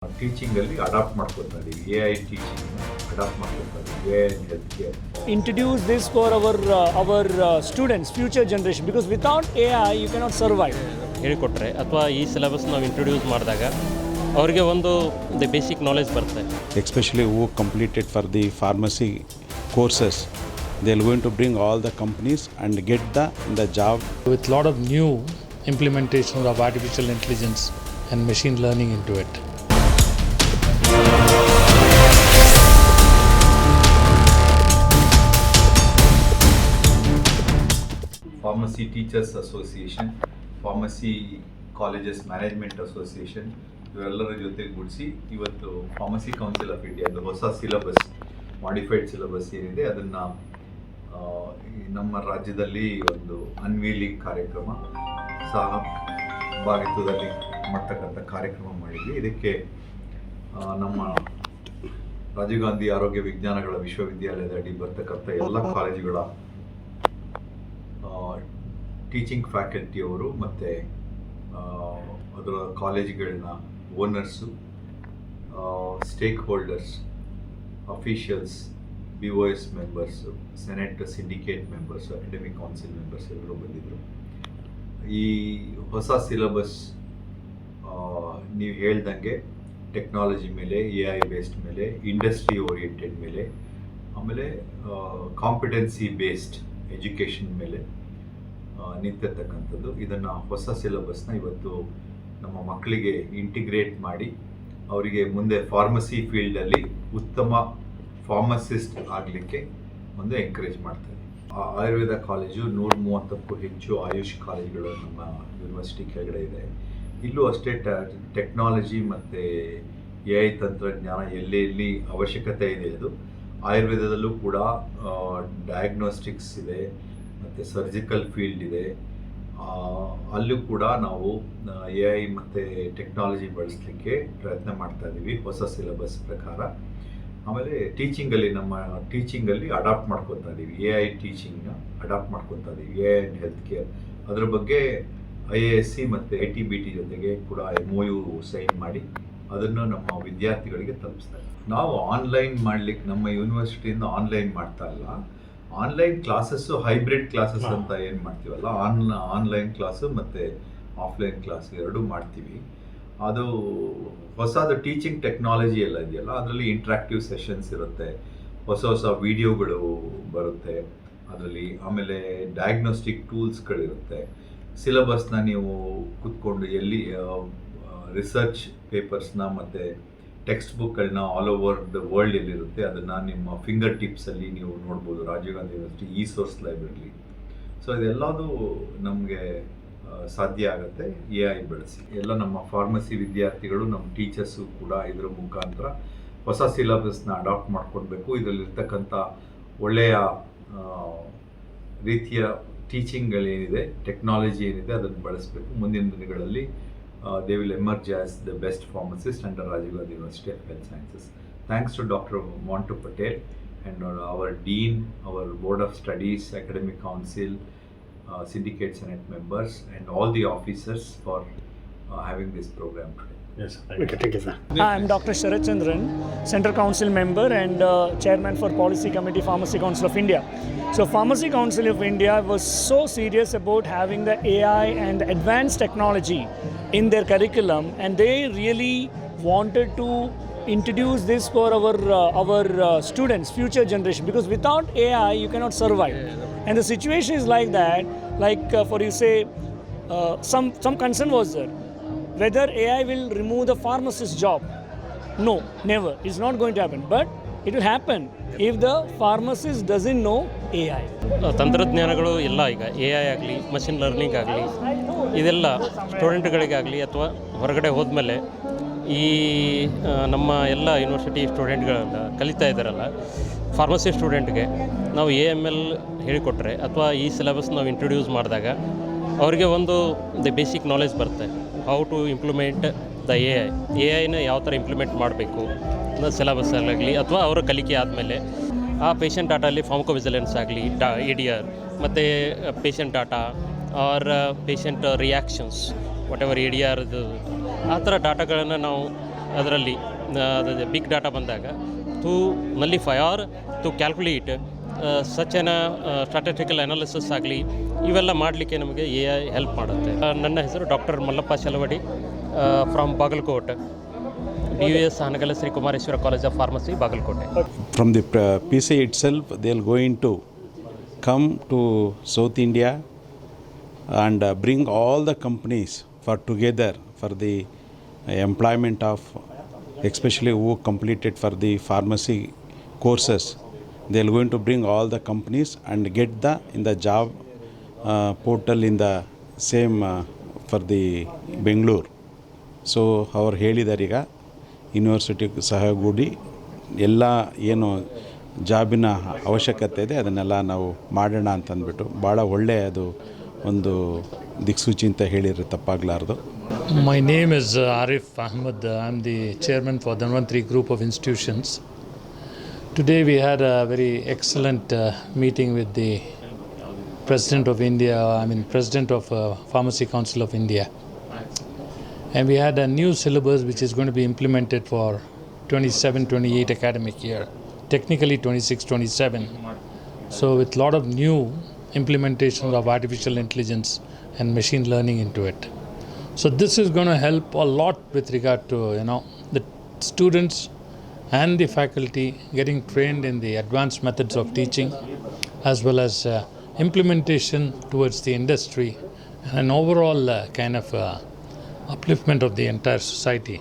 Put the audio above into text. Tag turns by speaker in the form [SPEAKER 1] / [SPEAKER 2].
[SPEAKER 1] ಟೀಚಿಂಗಲ್ಲಿ adapt ಮಾಡ್ಕೊತಾ ಇದ್ದೀವಿ. AI teaching adapt ಮಾಡ್ಕೊತಾ ಇದ್ದೀವಿ. AI in healthcare.
[SPEAKER 2] Introduce this for our students, future generation, because without AI you cannot survive.
[SPEAKER 3] ಹೇಳಿಕೊಟ್ರೆ ಅಥವಾ ಈ syllabus ನಾವು ಇಂಟ್ರೊಡ್ಯೂಸ್ ಮಾಡಿದಾಗ ಅವರಿಗೆ ಒಂದು ದ ಬೇಸಿಕ್ ನಾಲೆಜ್ ಬರುತ್ತೆ.
[SPEAKER 4] Especially who completed for the pharmacy courses, they are going to bring all the companies and get the job.
[SPEAKER 5] With a lot of new implementation of artificial intelligence and machine learning into it.
[SPEAKER 1] Pharmacy teachers association, pharmacy colleges management association ಇವೆಲ್ಲರ ಜೊತೆಗೂಡಿಸಿ ಇವತ್ತು pharmacy council of ಇಂಡಿಯಾದ ಹೊಸ syllabus, modified syllabus ಏನಿದೆ ಅದನ್ನು ನಮ್ಮ ರಾಜ್ಯದಲ್ಲಿ ಒಂದು ಅನ್ವೀಲಿಂಗ್ ಕಾರ್ಯಕ್ರಮ ಸಹಭಾಗಿತ್ವದಲ್ಲಿ ಮಾಡ್ತಕ್ಕಂಥ ಕಾರ್ಯಕ್ರಮ ಮಾಡಿದ್ವಿ. ಇದಕ್ಕೆ ನಮ್ಮ ರಾಜೀವ್ ಗಾಂಧಿ ಆರೋಗ್ಯ ವಿಜ್ಞಾನಗಳ ವಿಶ್ವವಿದ್ಯಾಲಯದ ಅಡಿ ಬರ್ತಕ್ಕಂಥ ಎಲ್ಲ ಕಾಲೇಜುಗಳ ಟೀಚಿಂಗ್ ಫ್ಯಾಕಲ್ಟಿಯವರು ಮತ್ತು ಅದರ ಕಾಲೇಜುಗಳನ್ನ owners, stakeholders, officials, BOS members, senate syndicate members, academic council members ಎಲ್ಲರೂ ಬಂದಿದ್ದರು. ಈ ಹೊಸ ಸಿಲೆಬಸ್ ನೀವು ಹೇಳ್ದಂಗೆ ಟೆಕ್ನಾಲಜಿ ಮೇಲೆ, AI ಬೇಸ್ಡ್ ಮೇಲೆ, ಇಂಡಸ್ಟ್ರಿ ಓರಿಯೆಂಟೆಡ್ ಮೇಲೆ, ಆಮೇಲೆ ಕಾಂಪಿಟೆನ್ಸಿ ಬೇಸ್ಡ್ ಎಜುಕೇಷನ್ ಮೇಲೆ ನಿಂತಿರ್ತಕ್ಕಂಥದ್ದು. ಇದನ್ನು ಹೊಸ ಸಿಲೆಬಸ್ನ ಇವತ್ತು ನಮ್ಮ ಮಕ್ಕಳಿಗೆ ಇಂಟಿಗ್ರೇಟ್ ಮಾಡಿ ಅವರಿಗೆ ಮುಂದೆ ಫಾರ್ಮಸಿ ಫೀಲ್ಡಲ್ಲಿ ಉತ್ತಮ ಫಾರ್ಮಸಿಸ್ಟ್ ಆಗಲಿಕ್ಕೆ ಒಂದು ಎಂಕರೇಜ್ ಮಾಡ್ತಾರೆ. ಆಯುರ್ವೇದ ಕಾಲೇಜು 130ಕ್ಕೂ ಹೆಚ್ಚು ಆಯುಷ್ ಕಾಲೇಜುಗಳು ನಮ್ಮ ಯೂನಿವರ್ಸಿಟಿ ಕೆಳಗಡೆ ಇದೆ. ಇಲ್ಲೂ ಅಷ್ಟೇ ಟೆಕ್ನಾಲಜಿ ಮತ್ತು AI ತಂತ್ರಜ್ಞಾನ ಎಲ್ಲೆಲ್ಲಿ ಅವಶ್ಯಕತೆ ಇದೆ ಅದು ಆಯುರ್ವೇದದಲ್ಲೂ ಕೂಡ ಡಯಾಗ್ನೋಸ್ಟಿಕ್ಸ್ ಇದೆ ಮತ್ತು ಸರ್ಜಿಕಲ್ ಫೀಲ್ಡ್ ಇದೆ. ಅಲ್ಲೂ ಕೂಡ ನಾವು AI ಮತ್ತು ಟೆಕ್ನಾಲಜಿ ಬಳಸಲಿಕ್ಕೆ ಪ್ರಯತ್ನ ಮಾಡ್ತಾ ಇದ್ದೀವಿ ಹೊಸ ಸಿಲೆಬಸ್ ಪ್ರಕಾರ. ಆಮೇಲೆ ಟೀಚಿಂಗಲ್ಲಿ ಅಡಾಪ್ಟ್ ಮಾಡ್ಕೊತಾ ಇದ್ದೀವಿ. AI ಟೀಚಿಂಗ್ನ ಅಡಾಪ್ಟ್ ಮಾಡ್ಕೊತಾ ಇದ್ದೀವಿ. AI in healthcare ಅದ್ರ ಬಗ್ಗೆ IASC ಮತ್ತು ITBT ಜೊತೆಗೆ ಕೂಡ MOU ಸೈನ್ ಮಾಡಿ ಅದನ್ನು ನಮ್ಮ ವಿದ್ಯಾರ್ಥಿಗಳಿಗೆ ತಲುಪಿಸ್ತಾ ಇದ್ದೀವಿ. ನಾವು ಆನ್ಲೈನ್ ಮಾಡಲಿಕ್ಕೆ ನಮ್ಮ ಯೂನಿವರ್ಸಿಟಿಯಿಂದ ಆನ್ಲೈನ್ ಮಾಡ್ತಾ ಇಲ್ಲ. ಆನ್ಲೈನ್ ಕ್ಲಾಸಸ್ಸು ಹೈಬ್ರಿಡ್ ಕ್ಲಾಸಸ್ ಅಂತ ಏನು ಮಾಡ್ತೀವಲ್ಲ, ಆನ್ಲೈನ್ ಕ್ಲಾಸು ಮತ್ತು ಆಫ್ಲೈನ್ ಕ್ಲಾಸ್ ಎರಡೂ ಮಾಡ್ತೀವಿ. ಅದು ಹೊಸದು ಟೀಚಿಂಗ್ ಟೆಕ್ನಾಲಜಿ ಎಲ್ಲ ಇದೆಯಲ್ಲ, ಅದರಲ್ಲಿ ಇಂಟ್ರಾಕ್ಟಿವ್ ಸೆಷನ್ಸ್ ಇರುತ್ತೆ, ಹೊಸ ವಿಡಿಯೋಗಳು ಬರುತ್ತೆ ಅದರಲ್ಲಿ. ಆಮೇಲೆ ಡಯಾಗ್ನೋಸ್ಟಿಕ್ ಟೂಲ್ಸ್ಗಳಿರುತ್ತೆ. ಸಿಲೆಬಸ್ನ ನೀವು ಕೂತ್ಕೊಂಡು ಎಲ್ಲಿ ರಿಸರ್ಚ್ ಪೇಪರ್ಸ್ನ ಮತ್ತು ಟೆಕ್ಸ್ಟ್ ಬುಕ್ಗಳನ್ನ ಆಲ್ ಓವರ್ ದ ವರ್ಲ್ಡ್ ಎಲ್ಲಿರುತ್ತೆ ಅದನ್ನು ನಿಮ್ಮ ಫಿಂಗರ್ ಟಿಪ್ಸಲ್ಲಿ ನೀವು ನೋಡ್ಬೋದು Rajiv Gandhi university e source library. So ಇದೆಲ್ಲದೂ ನಮಗೆ ಸಾಧ್ಯ ಆಗುತ್ತೆ AI ಬಳಸಿ. ಎಲ್ಲ ನಮ್ಮ ಫಾರ್ಮಸಿ ವಿದ್ಯಾರ್ಥಿಗಳು, ನಮ್ಮ ಟೀಚರ್ಸು ಕೂಡ ಇದರ ಮುಖಾಂತರ ಹೊಸ ಸಿಲೆಬಸ್ನ ಅಡಾಪ್ಟ್ ಮಾಡ್ಕೊಳ್ಬೇಕು. ಇದರಲ್ಲಿರ್ತಕ್ಕಂಥ ಒಳ್ಳೆಯ ರೀತಿಯ ಟೀಚಿಂಗ್ಗಳೇನಿದೆ, ಟೆಕ್ನಾಲಜಿ ಏನಿದೆ ಅದನ್ನು ಬಳಸಬೇಕು. ಮುಂದಿನ ದಿನಗಳಲ್ಲಿ they will emerge as the best pharmacist under Rajiv Gandhi University of Health Sciences. Thanks to Dr. Montu Patel and our Dean, our Board of Studies, Academic Council, Syndicate Senate members and all the officers for having this program today.
[SPEAKER 6] Yes, thank you, sir.
[SPEAKER 2] I am Dr. Sharat Chandran, Central Council member and Chairman for Policy Committee, Pharmacy Council of India. So Pharmacy Council of India was so serious about having the AI and advanced technology in their curriculum, and they really wanted to introduce this for our students, future generation, because without AI you cannot survive. And the situation is like that, for you say, some concern was there whether AI will remove the pharmacist job. No, never. It's not going to happen. But it will happen if the pharmacist doesn't know AI.
[SPEAKER 3] ತಂತ್ರಜ್ಞಾನಗಳು ಎಲ್ಲ ಈಗ AI ಆಗಲಿ, machine learning ಆಗಲಿ, ಇದೆಲ್ಲ ಸ್ಟೂಡೆಂಟ್ಗಳಿಗಾಗಲಿ ಅಥವಾ ಹೊರಗಡೆ ಹೋದ್ಮೇಲೆ ಈ ನಮ್ಮ ಎಲ್ಲ ಯೂನಿವರ್ಸಿಟಿ ಸ್ಟೂಡೆಂಟ್ಗಳೆಲ್ಲ ಕಲಿತಾ ಇದ್ದಾರಲ್ಲ, ಫಾರ್ಮಸಿ ಸ್ಟೂಡೆಂಟ್ಗೆ ನಾವು AML ಹೇಳಿಕೊಟ್ರೆ ಅಥವಾ ಈ ಸಿಲೆಬಸ್ ನಾವು ಇಂಟ್ರೊಡ್ಯೂಸ್ ಮಾಡಿದಾಗ ಅವರಿಗೆ ಒಂದು ದ ಬೇಸಿಕ್ ನಾಲೆಜ್ ಬರುತ್ತೆ. How to implement the AI ಯಾವ ಥರ ಇಂಪ್ಲಿಮೆಂಟ್ ಮಾಡಬೇಕು ಅನ್ನೋ ಸಿಲೆಬಸ್ಸಾಗಲಿ ಅಥವಾ ಅವರ ಕಲಿಕೆ ಆದಮೇಲೆ ಆ ಪೇಷಂಟ್ ಡಾಟಾಲಿ ಫಾರ್ಮಕೋವಿಜಿಲೆನ್ಸ್ ಆಗಲಿ, ADR ಮತ್ತು patient data or patient reactions whatever ADR ಆ ಥರ ಡಾಟಾಗಳನ್ನು ನಾವು ಅದರಲ್ಲಿ ಬಿಗ್ ಡಾಟಾ ಬಂದಾಗ to nullify or to calculate such an statistical analysis ಆಗಲಿ ಇವೆಲ್ಲ ಮಾಡಲಿಕ್ಕೆ ನಮಗೆ ಎ ಐ ಹೆಲ್ಪ್ ಮಾಡುತ್ತೆ. ನನ್ನ ಹೆಸರು doctor Mallappa Shalavadi from Bagalkot, DUS Hanagala Sri Kumareswara College of Pharmacy, Bagalkote.
[SPEAKER 4] From the PC itself, they are going to come to South India and bring all the companies for together for the employment of, especially who completed for the pharmacy courses. They are going to bring all the companies and get the in the job portal in the same for the Bangalore. So ಅವರು ಹೇಳಿದ್ದಾರೆ ಈಗ university ಸಹಗೂಡಿ ಎಲ್ಲ ಏನು ಜಾಬಿನ ಅವಶ್ಯಕತೆ ಇದೆ ಅದನ್ನೆಲ್ಲ ನಾವು ಮಾಡೋಣ ಅಂತಂದ್ಬಿಟ್ಟು ಭಾಳ ಒಳ್ಳೆಯ ಅದು ಒಂದು ದಿಕ್ಸೂಚಿ ಅಂತ ಹೇಳಿದ್ರೆ ತಪ್ಪಾಗಲಾರ್ದು.
[SPEAKER 5] My name is Arif Ahmed. I'm the chairman for Dhanvantri Group of Institutions. Today we had a very excellent meeting with the President of India, President of Pharmacy Council of India. And we had a new syllabus which is going to be implemented for 27-28 academic year, technically 26-27. So with a lot of new implementations of artificial intelligence and machine learning into it. So this is going to help a lot with regard to the students and the faculty getting trained in the advanced methods of teaching, as well as implementation towards the industry and an overall kind of upliftment of the entire society.